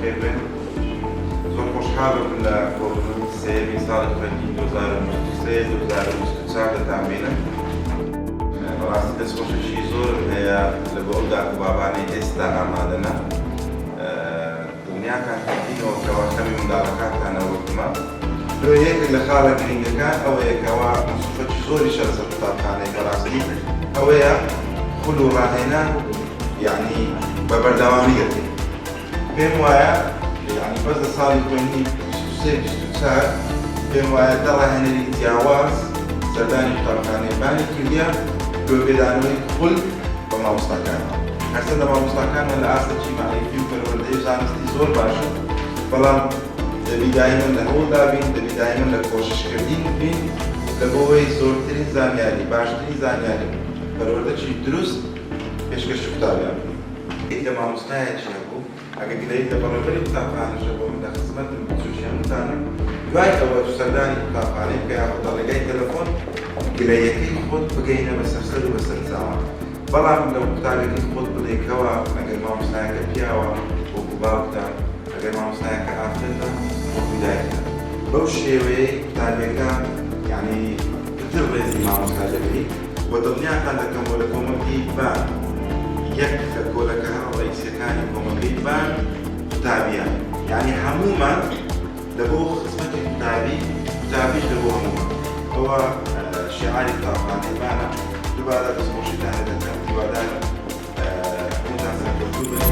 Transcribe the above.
بخير بن زۆر خۆشحاڵم لە کۆبوونەوەی سێمی ساڵی خوێندنی 2023-2024 دەتانبینم. بەڕاستی دەستخۆشێکی زۆرم هەیە لە بۆ ئەو داک و بابانەی ئێستا ئامادەنە دڵنیاتان کردینەوە کەوا خەمی منداڵەکانتانە وەکمە. یەکێک لە خاڵە گرنگەکان ئەوەیە کەوا مەسوولەتی زۆریش لەسەر قوتابخانەی بەڕاستی ئەوەیە خول و ڕاهێنان یعنی بە بەردەوامی دەکەین. پێم وایە یعنی بەس لە ساڵی خوێندنی 23-24 پێم وایە دەڕاهێنەری جیاواز سەردانی قوتابخانەیەکانی کردیە بۆ پێدانەوەی خول بە مامۆستاکانەوە. هەرچەندە مامۆستاکانمان لە ئاستێکی مەعرفی و پەروەردەی زانستی زۆر باشن، بەڵام دەبی دایمەن لە هەوڵدا بین، دەبی دایمەن لە کۆششکردین بین لە بۆەوەی زۆرترین زانیاری، باشترین زانیاری پەروەردەی دروست پێشکەش قوتابیان بکەین. لە مامۆستایەکی هەبوو ئەگە گلەیت لە بەڕێوەبەری قوتابخانەشە بۆ من لە خزمەتم بچوشی هەمووتانم دوای ئەوە سەردانی قوتابخانەی بکە یاخود دەڵێگای تەلەفۆن گلەیەکەی خۆت بگەینە بەسەر سەر و بەسەر چاوان. بەڵام لە قوتابێکی خۆت بڵێیتەوە ئەگەر مامۆستایەکە پیاوە وەکو باوکتان، ئەگەر مامۆستایەکە ئافرەتە وەکو دایکتان. بەو شێوەیەی قوتابیەکە یعنی پتر ڕێزی مامۆستا دەبێت و دڵنیاتان دەکەم بۆ لە کۆمەڵگەی بان یەک لە کۆلەکە ڕئیسەکانی کۆمەڵگەی بان قوتابیان، یعنی هەموومان لە بۆ خزمەتی قوتابیش لە بۆ هەموومان. ئەوە شیعاری قوتابخانەی بانە. دووبارە دەستخۆشیتان دەکەم، هیوادارم هەمووتان سەرکەوتوو بن.